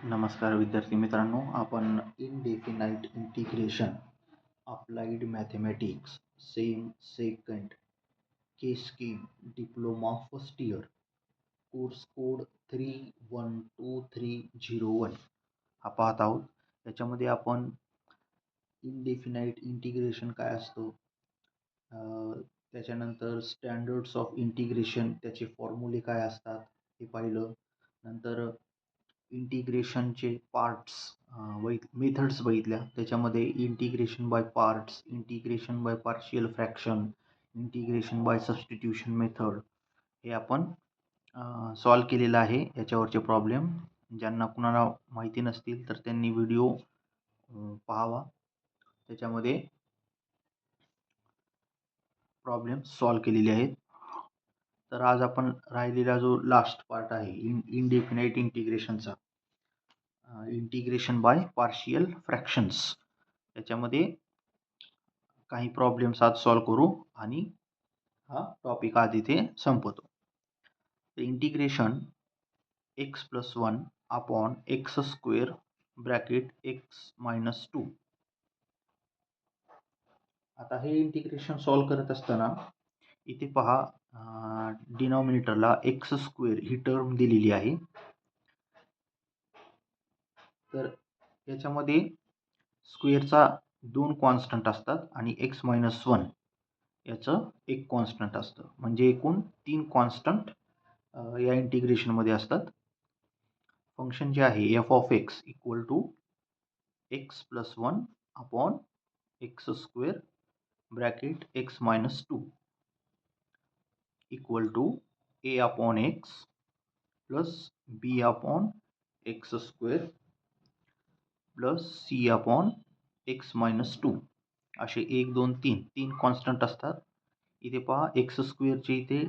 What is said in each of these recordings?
नमस्कार विद्यार्थी मित्रांनो, आपण indefinite integration applied mathematics sem second K scheme diploma first year course code 312301 हा पाहत आहोत. याच्यामध्ये आपण इनडेफिनाइट इंटिग्रेशन काय असतो, त्याच्यानंतर स्टँडर्ड्स ऑफ इंटिग्रेशन त्याचे फॉर्म्युले काय असतात हे पाहिलं. नंतर इंटिग्रेशनचे पार्ट्स मेथड्स बघितल्या. त्याच्यामध्ये integration by parts, integration by partial fraction, integration by substitution method हे आपण सॉल्व केलेलं आहे. याच्यावरचे प्रॉब्लेम ज्यांना कुणाला माहिती नसतील तर त्यांनी व्हिडिओ पाहावा, त्याच्यामध्ये प्रॉब्लेम सॉल्व केलेले आहेत. तर आज आपण राहिलेला जो लास्ट पार्ट आहे इनडेफिनाइट इंटिग्रेशनचा, इंटिग्रेशन बाय पार्शियल फ्रॅक्शन्स, याच्यामध्ये काही प्रॉब्लेम्स आज सॉल्व करू आणि हा टॉपिक आज इथे संपवतो. Integration x+1 upon x square bracket x-2. आता हे इंटिग्रेशन सॉल्व करत असताना इथे पहा, डिनॉमिनेटरला x² ही टर्म दिलेली आहे. तर याच्यामध्ये स्क्वेअरचा 2 कॉन्स्टंट असतात आणि x-1 याचं एक कॉन्स्टंट असतं, म्हणजे एकूण 3 कॉन्स्टंट या इंटिग्रेशनमध्ये असतात. फंक्शन जे आहे f(x) equal to x+1 upon x² bracket x-2 equal to a upon x plus b upon x² plus c upon x-2 असे 1 2 3 कॉन्स्टंट असतात. इथे पहा x² चे इथे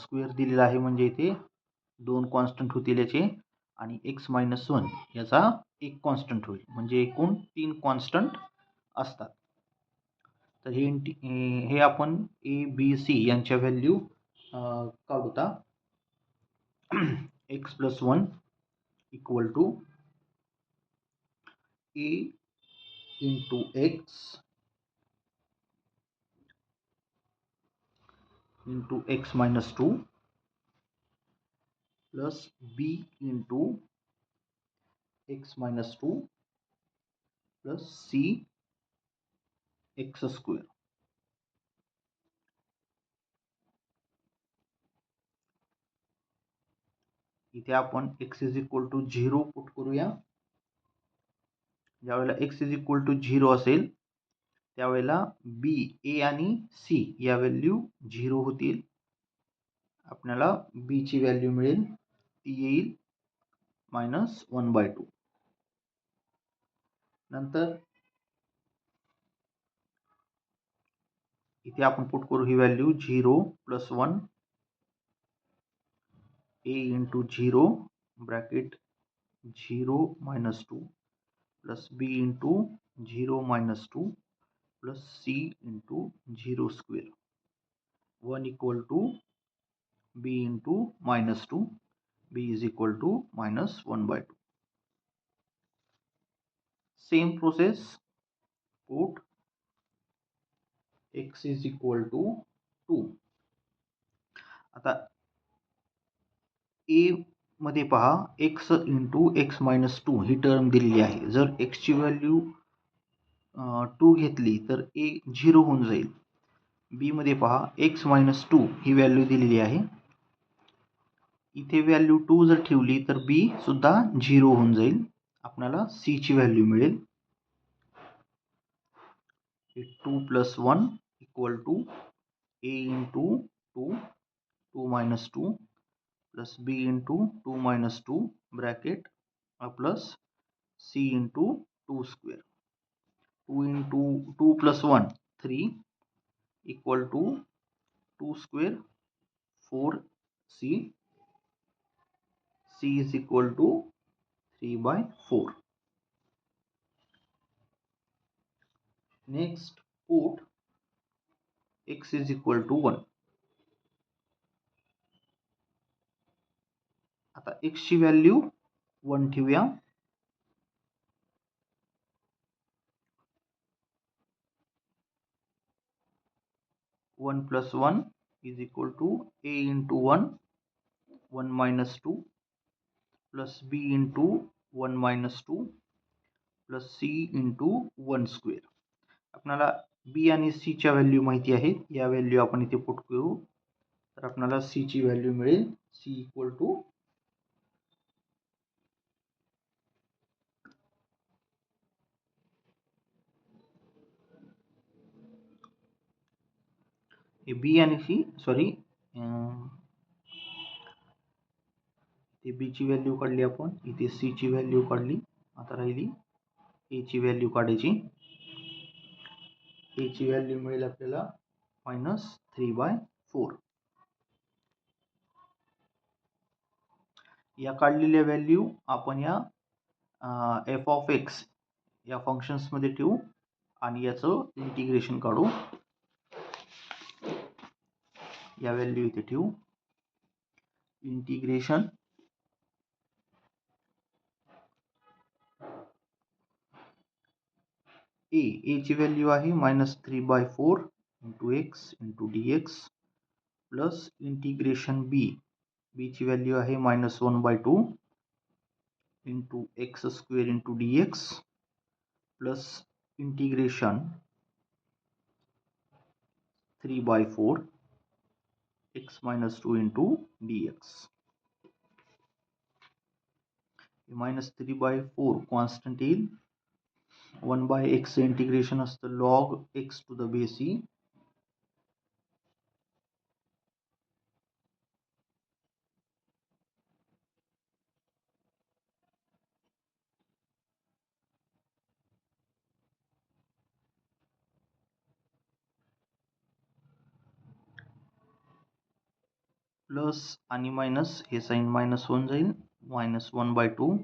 स्क्वेअर दिलेला आहे, म्हणजे इथे 2 कॉन्स्टंट होतील याचे, आणि x-1 याचा एक कॉन्स्टंट होईल, म्हणजे एकूण 3 कॉन्स्टंट असतात. तर हे आपण a b c यांच्या व्हॅल्यू काढूता. x+1 equal to a into x into x-2 plus b into x-2 plus c x². इथे आपण x is equal to 0 put करूया. ज्यावेळेला x इज इक्वल टू 0 असेल त्यावेळेला b, a आणि c या व्हॅल्यू 0 होतील. आपल्याला b ची व्हॅल्यू मिळेल, ती येईल -1/2. नंतर इथे आपण पुट करू ही value 0 + 1 a into 0 bracket 0 - 2 plus b into 0 - 2 plus c into 0². 1 equal to b into -2, b is equal to -1/2. Same process, put x is equal to 2. आता a मध्ये पहा x इंटू x-2 ही टर्म दिलेली आहे. जर x ची value 2 घेतली तर a 0 होऊन जाईल. b मध्ये पहा x-2 ही व्हॅल्यू दिलेली आहे. इथे व्हॅल्यू 2 जर ठेवली तर b सुद्धा 0 होऊन जाईल. आपल्याला c ची व्हॅल्यू मिळेल 2 + 1 equal to a into 2 2 - 2 plus b into 2 - 2 bracket plus c into 2². 2 into 2 + 1 3 equal to 2² 4c. c is equal to 3/4. Next, put x is equal to 1. आता x ची व्हॅल्यू 1 ठेवूया 1 plus 1 is equal to a into 1 1 minus 2 plus b into 1 minus 2 plus c into 1 square. आपल्याला बी आणि c च्या value माहिती आहेत. या value आपण इथे पुट करू तर आपल्याला सी ची व्हॅल्यू मिळेल सी इक्वल टू बी आणि सी सॉरी ते बी ची व्हॅल्यू काढली आपण इथे सी ची व्हॅल्यू काढली. आता राहिली ए ची व्हॅल्यू काढायची. ए ची व्हॅल्यू मिळेल आपल्याला -3/4. या काढलेल्या व्हॅल्यू आपण या एफ ऑफ एक्स या फंक्शन्स मध्ये ठेवू आणि याचं इंटिग्रेशन काढू. या व्हॅल्यू इथे ठेवू. इंटिग्रेशन ए ची व्हॅल्यू आहे -3/4 into x into d x plus integration b ची व्हॅल्यू आहे -1/2 into x square into d x plus integration 3/4 x minus 2 into dx. -3/4 constant येईल. 1 by x इंटिग्रेशन असतं log x to the base e plus आणि minus हे sign minus होऊन जाईल -1/2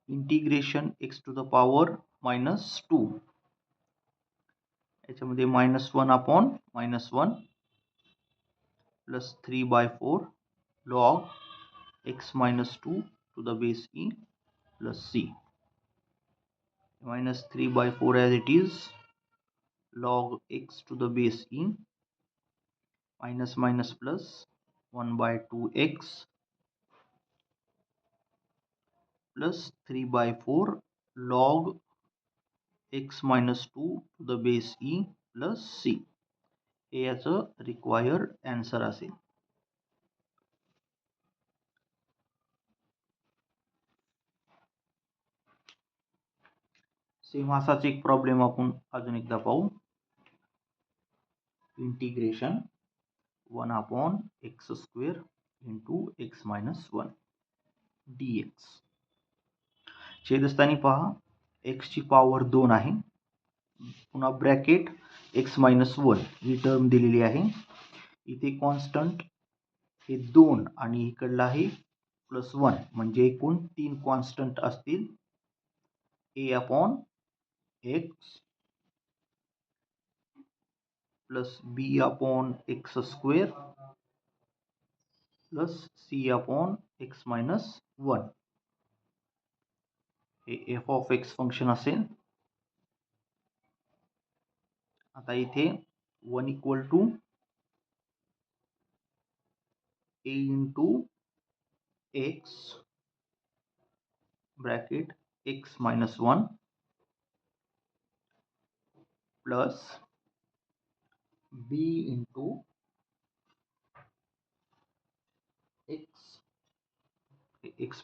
integration x to the power -2 याच्यामध्ये -1 upon -1 plus 3/4 log x minus 2 to the base e plus c -3/4 as it is log x to the base e minus minus plus 1/2x plus 3/4 log x minus 2 to the base e plus c. हे याचं required answer असेल. Same असाच एक problem आपण अजून एकदा पाहू. Integration 1/x² into x minus 1 dx. छेदस्थानी पहा x ची पॉवर 2 आहे. पुन्हा ब्रॅकेट x minus 1 ही टर्म दिलेली आहे. इथे कॉन्स्टंट हे 2 आणि इकडला आहे +1 म्हणजे एकूण 3 कॉन्स्टंट असतील. a/x plus b/x² plus c/x minus 1 हे f of x फंक्शन असेल. आता इथे 1 equal to a into x bracket x minus 1 plus b into x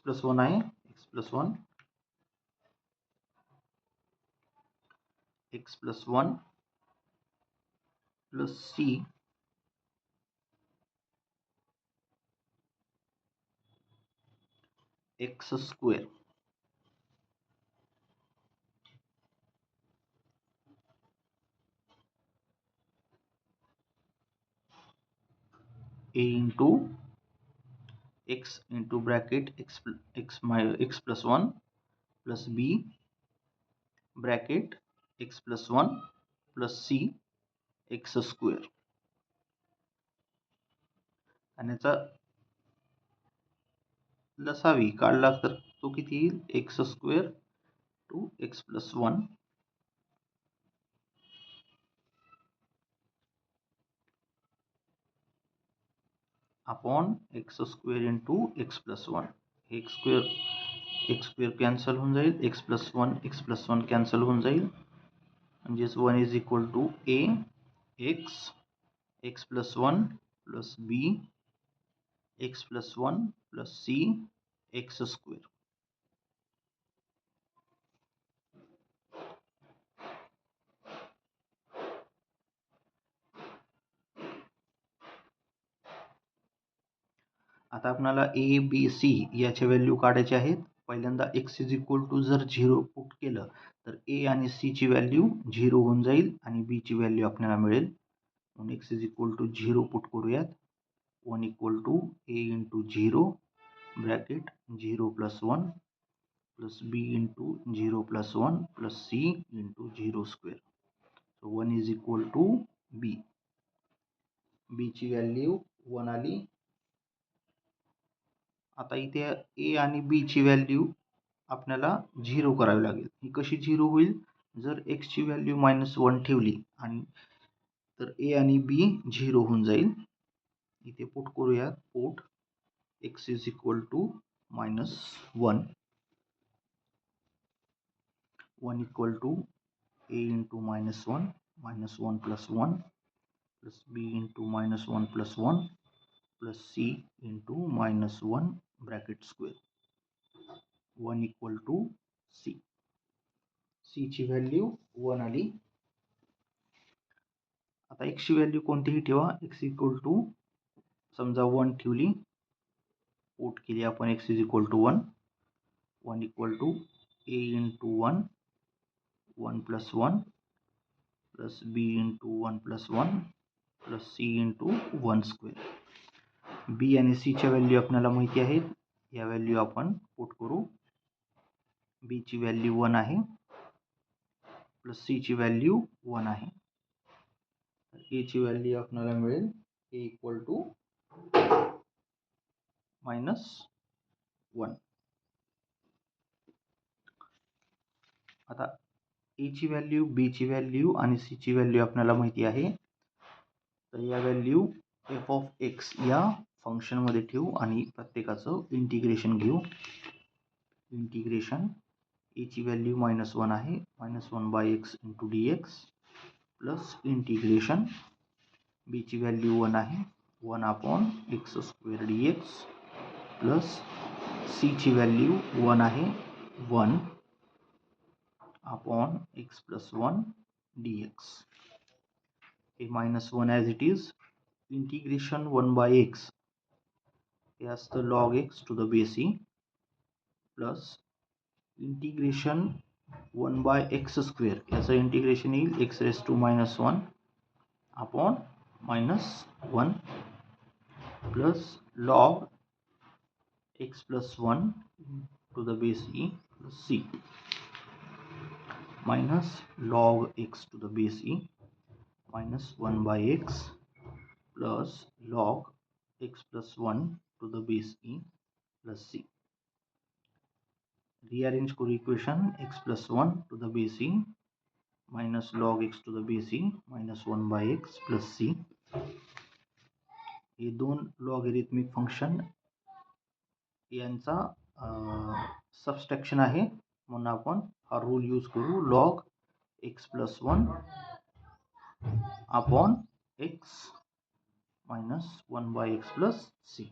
plus 1 आहे x plus 1 x plus 1 plus c x square a into x into bracket x plus 1 plus b bracket x plus 1 plus c x square आणि याचा लसावी काढला तर तो किती येईल x² to x plus 1 upon x square into x plus one. X square cancel होऊन जाईल, एक्स प्लस वन कॅन्सल होऊन जाईल, म्हणजेच 1 is equal to a x plus one plus b x plus one plus c x square. आता आपल्याला A B C याचे value काढायचे आहेत. पहिल्यांदा एक्स इज इक्वल टू जर 0 पुट केलं तर ए आणि सी ची व्हॅल्यू 0 होऊन जाईल आणि बी ची व्हॅल्यू आपल्याला मिळेल. म्हणून x is equal to 0 put करूयात. 1 equal to a into 0 bracket 0 plus 1 plus b into 0 plus 1 plus c into 0 square. So 1 is equal to b. B ची व्हॅल्यू 1 आली. आता इथे ए आणि बी ची व्हॅल्यू आपल्याला 0 करावी लागेल. ही कशी 0 होईल? जर एक्स ची व्हॅल्यू -1 ठेवली आणि तर ए आणि बी 0 होऊन जाईल. इथे पुट करूयात. Put x is equal to -1 1 equal to a into -1 -1 plus 1 plus b into -1 plus 1 plus c into -1 bracket square. 1 equal to c. C ची व्हॅल्यू 1 आली. आता एक्स ची व्हॅल्यू कोणतीही ठेवा. एक्स इक्वल टू समजा 1 ठेवली, पुट केली आपण x is equal to 1. 1 equal to a into 1 1 plus 1 plus b into 1 plus 1 plus c into 1 square. B आणि सी च्या व्हॅल्यू आपल्याला माहिती आहेत. या व्हॅल्यू आपण पुट करू. बी ची व्हॅल्यू 1 आहे प्लस सी ची व्हॅल्यू 1 आहे. ए ची व्हॅल्यू आपल्याला मिळेल ए इक्वल टू -1. आता ए ची व्हॅल्यू, बी ची व्हॅल्यू आणि सी ची व्हॅल्यू आपल्याला माहिती आहे. तर या व्हॅल्यू एफ ऑफ एक्स या फंक्शनमध्ये ठेवू आणि प्रत्येकाचं इंटिग्रेशन घेऊ. इंटिग्रेशन ए ची व्हॅल्यू -1 आहे, -1/x into d x plus integration b ची व्हॅल्यू 1 आहे, 1 upon x square d x plus c ची व्हॅल्यू 1 आहे, 1 upon x plus 1 d x. हे -1 as it is. Integration 1/x हे असतं log x to the base e plus integration 1/x square याचं integration येईल x raise to -1 upon -1 plus log x plus 1 to the base e plus c minus log x to the base e minus 1/x plus log x plus 1 to the base e plus c. Rearrange करू equation. x plus 1 to the base e minus log x to the base e minus 1/x plus c. हे दोन logarithmic function यांचा subtraction आहे, म्हणून आपण हा rule use करू. log x plus 1 upon x minus 1/x plus c.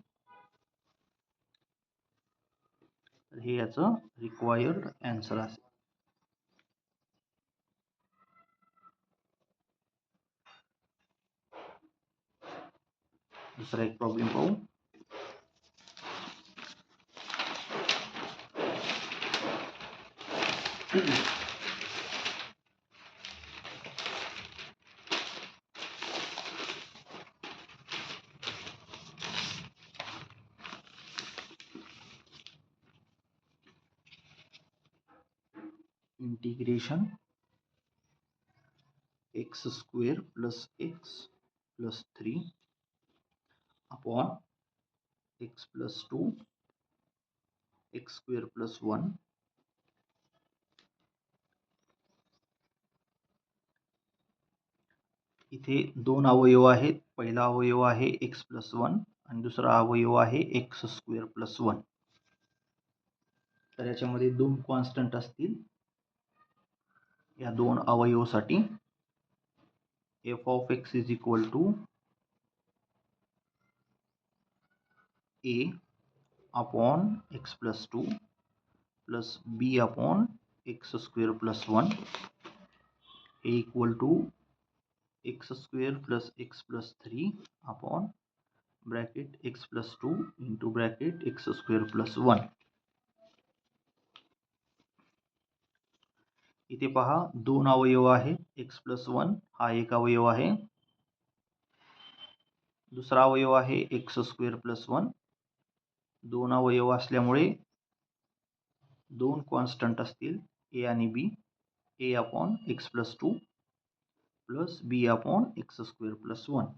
तर हे याचं रिक्वायर्ड आन्सर असेल. दुसरा एक प्रॉब्लेम पाहू. Integration x square plus x plus 3 upon x plus 2 x square plus 1 इथे दोन अवयव आहेत. पहिला अवयव आहे एक्स प्लस 1 आणि दुसरा अवयव आहे एक्स स्क्वेअर प्लस 1. तर याच्यामध्ये दोन कॉन्स्टंट असतील या दोन अवयवासाठी. F of x is equal to a upon x plus 2 plus b upon x square plus 1 a equal to x square plus x plus 3 upon bracket x plus 2 into bracket x square plus 1. इथे पहा दोन अवयव आहे. X plus 1 हा एक अवयव आहे, दुसरा अवयव आहे एक्स स्क्वेअर प्लस 1. दोन अवयव असल्यामुळे दोन कॉन्स्टंट असतील ए आणि b. A upon x plus 2 plus b upon x square plus 1.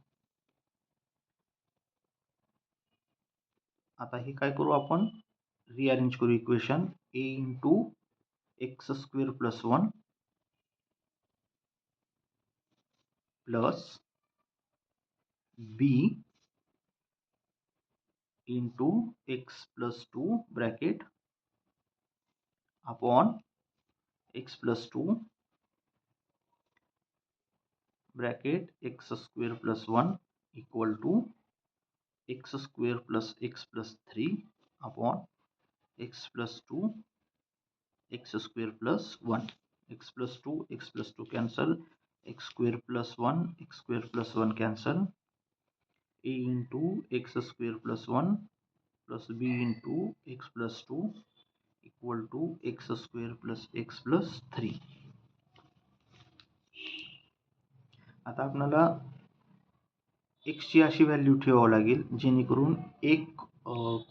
आता हे काय करू आपण, रिअरेंज करू equation. A into x square plus 1 plus b into x plus 2 bracket upon x plus 2 bracket x square plus 1 equal to x square plus x plus 3 upon x plus 2 x square plus 1. X plus 2 cancel, x square plus 1 cancel. A into x square plus 1 plus b into x plus 2 equal to x square plus x plus 3. आता आपल्याला एक्सची अशी value ठेवावं लागेल जेणेकरून एक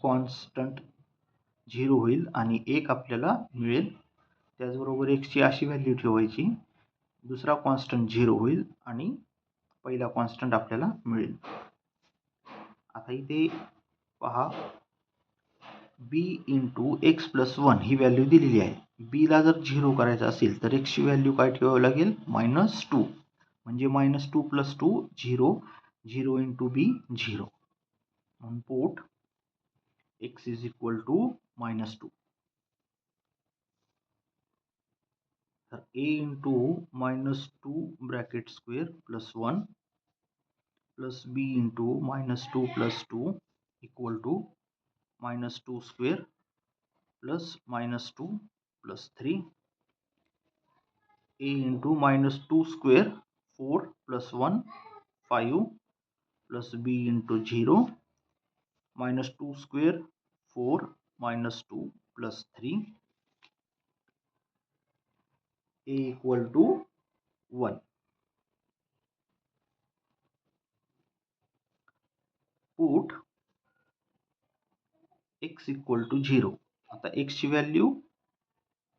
constant 0 होईल आणि एक आपल्याला मिळेल. त्याचबरोबर एक्सची अशी व्हॅल्यू ठेवायची, दुसरा कॉन्स्टंट 0 होईल आणि पहिला कॉन्स्टंट आपल्याला मिळेल. आता इथे पहा बी इंटू एक्स प्लस 1 ही व्हॅल्यू दिलेली आहे. बीला जर 0 करायचं असेल तर एक्सची व्हॅल्यू काय ठेवावी लागेल, -2. म्हणजे -2 प्लस 2 0, 0 इंटू बी 0. म्हणून put x is equal to -2. तर a into -2 bracket square plus 1 plus b into -2 plus 2 equal to -2 square plus -2 plus 3. A into -2 square 4 plus 1 5 plus b into 0 -2 square 4 -2 plus 3. A equal to 1. Put x equal to 0. आता एक्सची value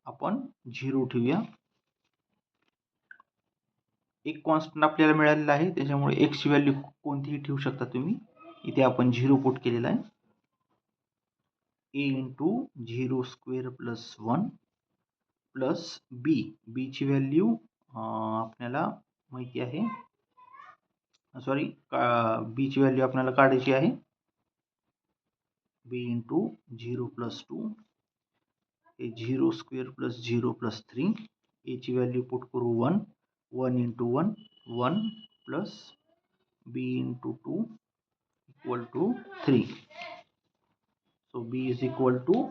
आपण 0 ठेवूया. एक constant आपल्याला मिळालेला आहे त्याच्यामुळे एक्सची value कोणतीही ठेवू शकता तुम्ही. इथे आपण 0 पुट केलेला आहे. ए इंटू 0 स्क्वेअर प्लस 1 प्लस बी. बीची व्हॅल्यू आपल्याला माहिती आहे, सॉरी बीची व्हॅल्यू आपल्याला काढायची आहे. बी इंटू 0 प्लस 2 हे 0 स्क्वेअर प्लस 0 प्लस 3. एची व्हॅल्यू पुट करू 1. 1 into 1 1 plus b into 2 equal to 3. So b is equal to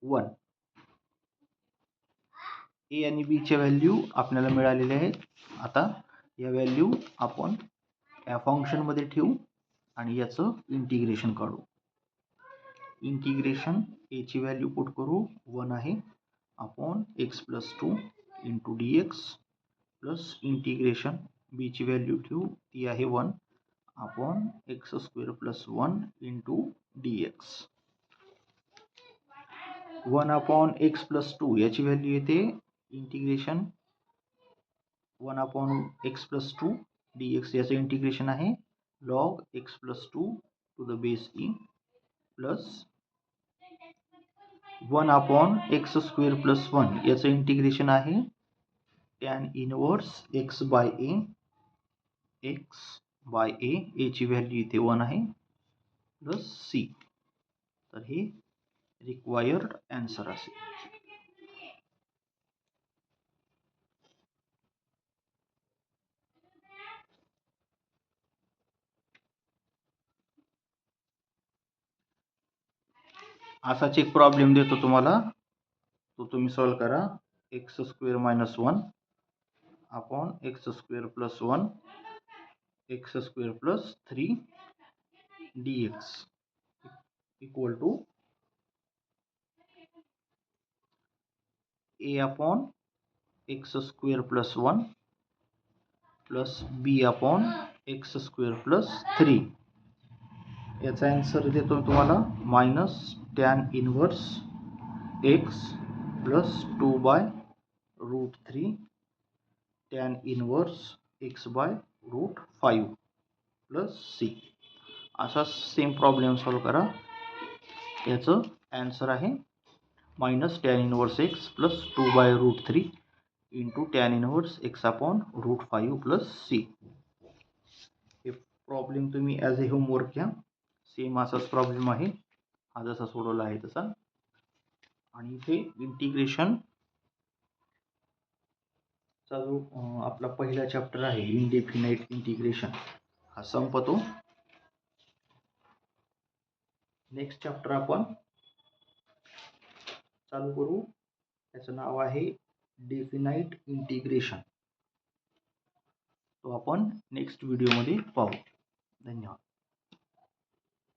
1. A आणि बीच्या व्हॅल्यू आपल्याला मिळालेल्या आहेत. आता या व्हॅल्यू आपण या फंक्शनमध्ये ठेवू आणि याचं इंटिग्रेशन काढू. इंटिग्रेशन एची व्हॅल्यू पुट करू 1 आहे upon x plus 2 into d x plus integration बीची व्हॅल्यू ठेवू, ती आहे 1 upon x square plus 1 into d x. 1 upon x plus 2 याची व्हॅल्यू येते integration 1 upon x plus 2 d x. याचं इंटिग्रेशन आहे log x plus 2 to the base e plus 1 upon x square plus 1 याचं integration आहे tan inverse x by a x by ए ची value इथे 1 आहे plus C. तर हे रिक्वायर्ड आन्सर असेल. असाच एक प्रॉब्लेम देतो तुम्हाला, तो तुम्ही सॉल्व करा. X square minus 1 upon x square plus 1 x square plus 3 dx equal to a upon x square plus 1 plus b upon x square plus 3. याचा आन्सर देतो तुम्हाला minus tan inverse x plus 2 by root 3 tan inverse x by root 5 plus c. असा same problem solve करा. याचं answer आहे minus tan inverse x plus 2 by root 3 into tan inverse x upon root 5 plus c. हे problem तुम्ही as a homework घ्या. Same असाच problem आहे, हा जसा सोडवला आहे तसा. आणि इथे इंटिग्रेशन चा जो आपला पहिला चॅप्टर आहे इनडेफिनाइट इंटिग्रेशन हा संपतो. नेक्स्ट चॅप्टर आपण चालू करू. त्याचं नाव आहे डेफिनाइट इंटिग्रेशन. तो आपण नेक्स्ट व्हिडिओमध्ये पाहू. धन्यवाद.